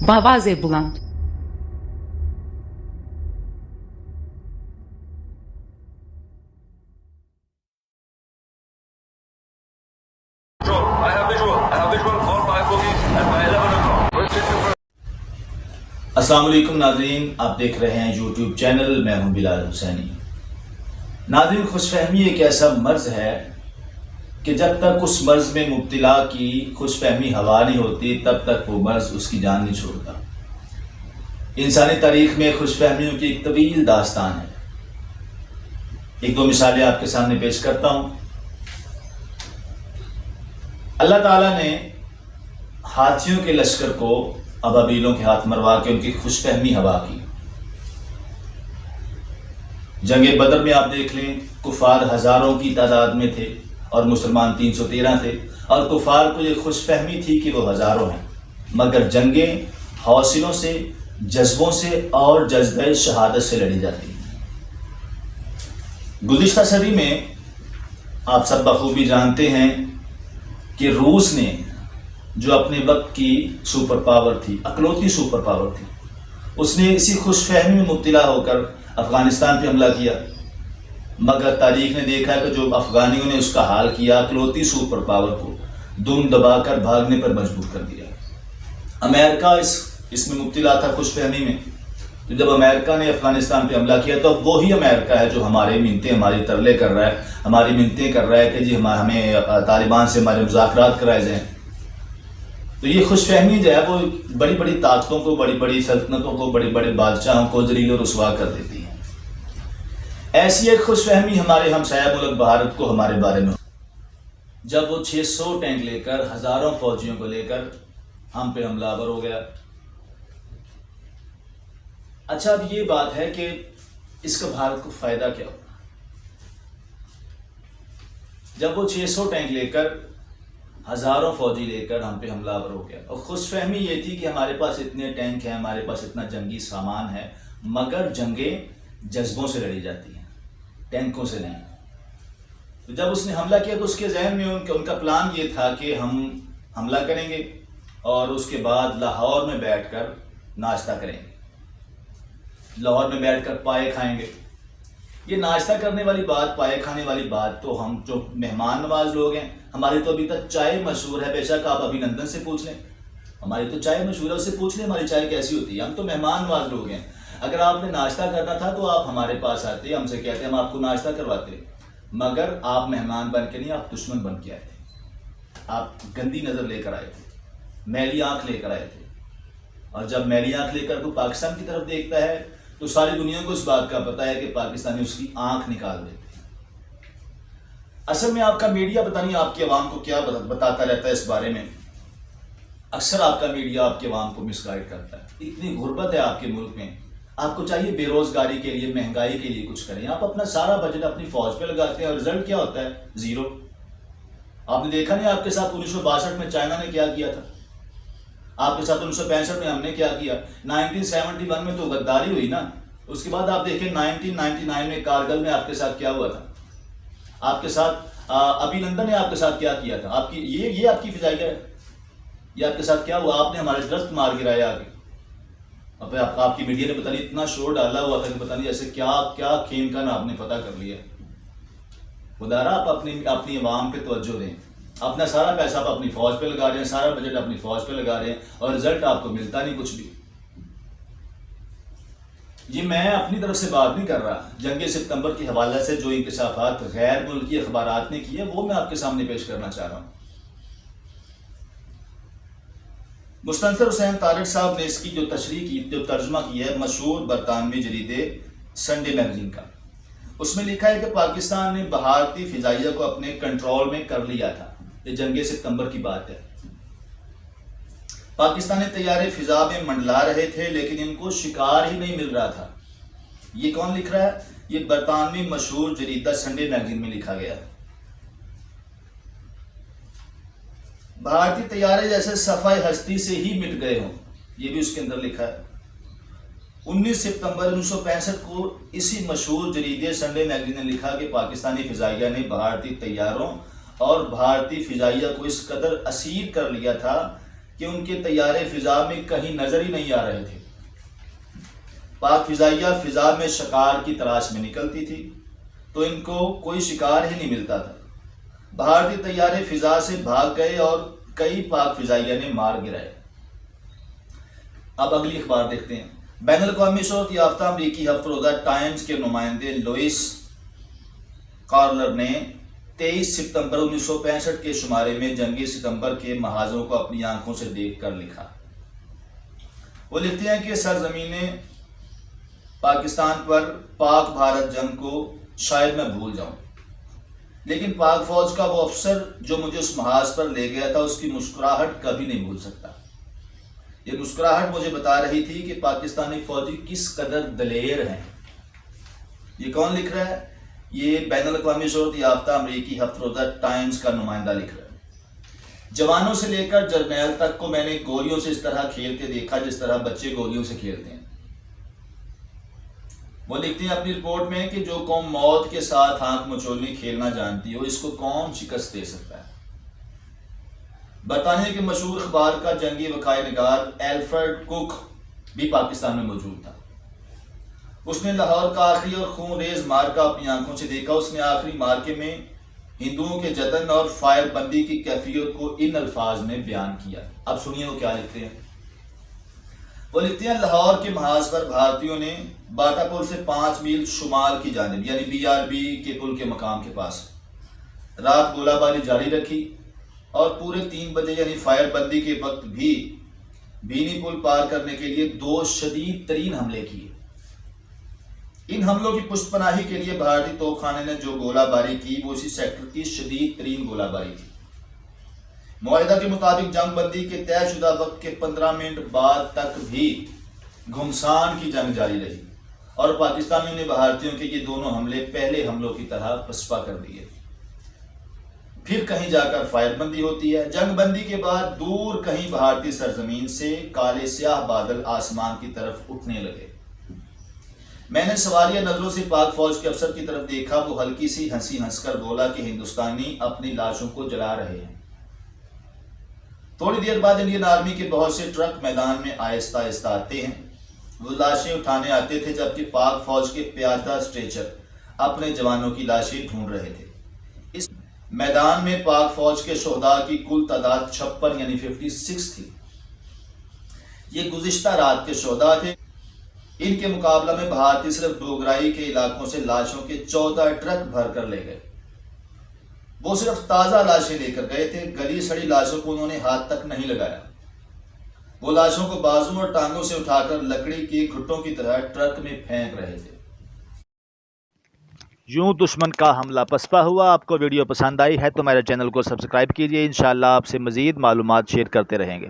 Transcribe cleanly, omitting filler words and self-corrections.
بآواز بلند السلام علیکم ناظرین، آپ دیکھ رہے ہیں یوٹیوب چینل، میں ہوں بلال حسینی۔ ناظرین، خوش فہمی ایک ایسا مرض ہے کہ جب تک اس مرض میں مبتلا کی خوش فہمی ہوا نہیں ہوتی تب تک وہ مرض اس کی جان نہیں چھوڑتا۔ انسانی تاریخ میں خوش فہمیوں کی ایک طویل داستان ہے۔ ایک دو مثالیں آپ کے سامنے پیش کرتا ہوں۔ اللہ تعالیٰ نے ہاتھیوں کے لشکر کو ابابیلوں کے ہاتھ مروا کے ان کی خوش فہمی ہوا کی۔ جنگ بدر میں آپ دیکھ لیں، کفار ہزاروں کی تعداد میں تھے اور مسلمان 313 تھے، اور کفار کو یہ خوش فہمی تھی کہ وہ ہزاروں ہیں، مگر جنگیں حوصلوں سے، جذبوں سے اور جذبہ شہادت سے لڑی جاتی ہیں۔ گزشتہ صدی میں آپ سب بخوبی جانتے ہیں کہ روس نے جو اپنے وقت کی سپر پاور تھی، اکلوتی سپر پاور تھی، اس نے اسی خوش فہمی میں مبتلا ہو کر افغانستان پہ حملہ کیا، مگر تاریخ نے دیکھا کہ جو افغانیوں نے اس کا حال کیا، اکلوتی سپر پاور کو دم دبا کر بھاگنے پر مجبور کر دیا۔ امریکہ اس میں مبتلا تھا خوش فہمی میں، تو جب امریکہ نے افغانستان پہ حملہ کیا تو وہی امریکہ ہے جو ہماری ترلے کر رہا ہے، ہماری منتیں کر رہا ہے کہ جی ہمیں طالبان سے ہمارے مذاکرات کرائے جائیں۔ تو یہ خوش فہمی جو ہے وہ بڑی بڑی طاقتوں کو، بڑی بڑی سلطنتوں کو، بڑے بڑے بادشاہوں کو ذلیل و رسوا کر دیتی ہے۔ ایسی ایک خوش فہمی ہمارے ہمسایہ ملک بھارت کو ہمارے بارے میں، جب وہ 600 ٹینک لے کر، ہزاروں فوجیوں کو لے کر ہم پہ حملہ آور ہو گیا۔ اچھا، اب یہ بات ہے کہ اس کا بھارت کو فائدہ کیا ہوگا؟ جب وہ 600 ٹینک لے کر، ہزاروں فوجی لے کر ہم پہ حملہ آور ہو گیا، اور خوش فہمی یہ تھی کہ ہمارے پاس اتنے ٹینک ہیں، ہمارے پاس اتنا جنگی سامان ہے، مگر جنگیں جذبوں سے لڑی جاتی ہیں، ٹینکوں سے نہیں۔ تو جب اس نے حملہ کیا تو اس کے ذہن میں ان کا پلان یہ تھا کہ ہم حملہ کریں گے اور اس کے بعد لاہور میں بیٹھ کر ناشتہ کریں گے، لاہور میں بیٹھ کر پائے کھائیں گے۔ یہ ناشتہ کرنے والی بات، پائے کھانے والی بات، تو ہم جو مہمان نواز لوگ ہیں، ہماری تو ابھی تک چائے مشہور ہے، بے شک آپ ابھی نندن سے پوچھ لیں، ہماری تو چائے مشہور ہے، اس سے پوچھ لیں ہماری چائے کیسی ہوتی ہے۔ ہم تو مہمان نواز لوگ ہیں۔ اگر آپ نے ناشتہ کرنا تھا تو آپ ہمارے پاس آتے، ہم سے کہتے ہم آپ کو ناشتہ کرواتے، مگر آپ مہمان بن کے نہیں، آپ دشمن بن کے آئے تھے، آپ گندی نظر لے کر آئے تھے، میلی آنکھ لے کر آئے تھے۔ اور جب میلی آنکھ لے کر کوئی پاکستان کی طرف دیکھتا ہے تو ساری دنیا کو اس بات کا پتہ ہے کہ پاکستانی اس کی آنکھ نکال دیتے ہیں۔ اصل میں آپ کا میڈیا پتہ نہیں آپ کی عوام کو کیا بتاتا رہتا ہے اس بارے میں۔ اکثر آپ کا میڈیا آپ کی عوام کو مس گائیڈ کرتا ہے۔ اتنی غربت ہے آپ کے ملک میں، آپ کو چاہیے بے روزگاری کے لیے، مہنگائی کے لیے کچھ کریں۔ آپ اپنا سارا بجٹ اپنی فوج پہ لگاتے ہیں اور رزلٹ کیا ہوتا ہے؟ زیرو۔ آپ نے دیکھا نہیں آپ کے ساتھ 1962 میں چائنا نے کیا کیا تھا، آپ کے ساتھ 1965 میں ہم نے کیا کیا، 1971 میں تو غداری ہوئی نا۔ اس کے بعد آپ دیکھیں 1999 میں کارگل میں آپ کے ساتھ کیا ہوا تھا، آپ کے ساتھ ابھینندن نے آپ کے ساتھ کیا کیا تھا، آپ کی یہ آپ کی فضائیہ ہے، یہ آپ کے ساتھ کیا ہوا؟ آپ نے ہمارے درخت مار گرایا آگے۔ اب آپ کی میڈیا نے پتہ نہیں اتنا شور ڈالا ہوا تھا کہ پتہ نہیں ایسے کیا کیا کھیم کا آپ نے فتح کر لیا۔ خدا رہا آپ اپنی عوام پہ توجہ دیں۔ اپنا سارا پیسہ آپ اپنی فوج پہ لگا رہے ہیں، سارا بجٹ اپنی فوج پہ لگا رہے ہیں، اور رزلٹ آپ کو ملتا نہیں کچھ بھی۔ یہ میں اپنی طرف سے بات نہیں کر رہا، جنگ ستمبر کے حوالے سے جو انکشافات غیر ملکی اخبارات نے کیے وہ میں آپ کے سامنے پیش کرنا چاہ رہا ہوں۔ مستنصر حسین طارق صاحب نے اس کی جو تشریح کی، جو ترجمہ کی ہے مشہور برطانوی جریدے سنڈے میگزین کا، اس میں لکھا ہے کہ پاکستان نے بھارتی فضائیہ کو اپنے کنٹرول میں کر لیا تھا۔ یہ جنگ ستمبر کی بات ہے۔ پاکستانی طیارے فضا میں منڈلا رہے تھے لیکن ان کو شکار ہی نہیں مل رہا تھا۔ یہ کون لکھ رہا ہے؟ یہ برطانوی مشہور جریدہ سنڈے میگزین میں لکھا گیا ہے۔ بھارتی طیارے جیسے صفحہ ہستی سے ہی مٹ گئے ہوں، یہ بھی اس کے اندر لکھا ہے۔ 19 ستمبر 1965 کو اسی مشہور جریدے سنڈے میگزین نے لکھا کہ پاکستانی فضائیہ نے بھارتی طیاروں اور بھارتی فضائیہ کو اس قدر اسیر کر لیا تھا کہ کہ ان کے طیارے فضا میں کہیں نظر ہی نہیں آ رہے تھے۔ پاک فضائیہ فضا میں شکار کی تلاش میں نکلتی تھی تو ان کو کوئی شکار ہی نہیں ملتا تھا۔ بھارتی طیارے فضا سے بھاگ گئے اور کئی پاک فضائیہ نے مار گرائے۔ اب اگلی اخبار دیکھتے ہیں۔ بین الاقوامی شہرت یافتہ امریکی ہفتہ روزہ ٹائمز کے نمائندے لوئس کارلر نے 23 ستمبر 1965 کے شمارے میں جنگی ستمبر کے محاذوں کو اپنی آنکھوں سے دیکھ کر لکھا۔ وہ لکھتے ہیں کہ سرزمین پاکستان پر پاک بھارت جنگ کو شاید میں بھول جاؤں، لیکن پاک فوج کا وہ افسر جو مجھے اس محاذ پر لے گیا تھا اس کی مسکراہٹ کبھی نہیں بھول سکتا۔ یہ مسکراہٹ مجھے بتا رہی تھی کہ پاکستانی فوجی کس قدر دلیر ہیں۔ یہ کون لکھ رہا ہے؟ یہ بین الاقوامی شہرت یافتہ امریکی ہفتہ روزہ ٹائمز کا نمائندہ لکھ رہا ہے۔ جوانوں سے لے کر جرنیل تک کو میں نے گولیوں سے اس طرح کھیلتے دیکھا جس طرح بچے گولیوں سے کھیلتے ہیں۔ وہ لکھتے ہیں اپنی رپورٹ میں کہ جو قوم موت کے ساتھ آنکھ مچولنے کھیلنا جانتی ہو اس کو کون شکست دے سکتا ہے۔ برطانیہ کے مشہور اخبار کا جنگی وقائے نگار ایلفرڈ کوک بھی پاکستان میں موجود تھا۔ اس نے لاہور کا آخری اور خون ریز مارکہ اپنی آنکھوں سے دیکھا۔ اس نے آخری مارکے میں ہندوؤں کے جتن اور فائر بندی کی کیفیت کو ان الفاظ میں بیان کیا۔ اب سنیے وہ کیا لکھتے ہیں۔ وہ لکھتے ہیں لاہور کے محاذ پر بھارتیوں نے باٹا پور سے 5 میل شمال کی جانب یعنی BRB کے پل کے مقام کے پاس رات گولہ باری جاری رکھی اور پورے 3 بجے یعنی فائر بندی کے وقت بھی بینی پل پار کرنے کے لیے 2 شدید ترین حملے کیے۔ ان حملوں کی پشت پناہی کے لیے بھارتی توپ خانے نے جو گولہ باری کی وہ اسی سیکٹر کی شدید ترین گولہ باری تھی۔ معاہدہ کے مطابق جنگ بندی کے طے شدہ وقت کے 15 منٹ بعد تک بھی گھمسان کی جنگ جاری رہی اور پاکستانیوں نے بھارتیوں کے یہ دونوں حملے پہلے حملوں کی طرح پسپا کر دیے۔ پھر کہیں جا کر فائر بندی ہوتی ہے۔ جنگ بندی کے بعد دور کہیں بھارتی سرزمین سے کالے سیاہ بادل آسمان کی طرف اٹھنے لگے۔ میں نے سواریہ نظروں سے پاک فوج کے افسر کی طرف دیکھا، وہ ہلکی سی ہنسی ہنس کر بولا کہ ہندوستانی اپنی لاشوں کو جلا رہے ہیں۔ تھوڑی دیر بعد انڈین آرمی کے بہت سے ٹرک میدان میں آہستہ آہستہ آتے ہیں۔ وہ لاشیں اٹھانے آتے تھے جبکہ پاک فوج کے پیادہ اسٹریچر اپنے جوانوں کی لاشیں ڈھونڈ رہے تھے۔ اس میدان میں پاک فوج کے شہداء کی کل تعداد 56 یعنی 56 تھی۔ یہ گزشتہ رات کے شہداء تھے۔ ان کے مقابلہ میں بھارتی صرف ڈوگرائی کے علاقوں سے لاشوں کے 14 ٹرک بھر کر لے گئے۔ وہ صرف تازہ لاشیں لے کر گئے تھے، گلی سڑی لاشوں کو انہوں نے ہاتھ تک نہیں لگایا۔ وہ لاشوں کو بازو اور ٹانگوں سے اٹھا کر لکڑی کے گھٹوں کی طرح ٹرک میں پھینک رہے تھے۔ یوں دشمن کا حملہ پسپا ہوا۔ آپ کو ویڈیو پسند آئی ہے تو میرے چینل کو سبسکرائب کیجیے۔ انشاءاللہ آپ سے مزید معلومات شیئر کرتے رہیں گے۔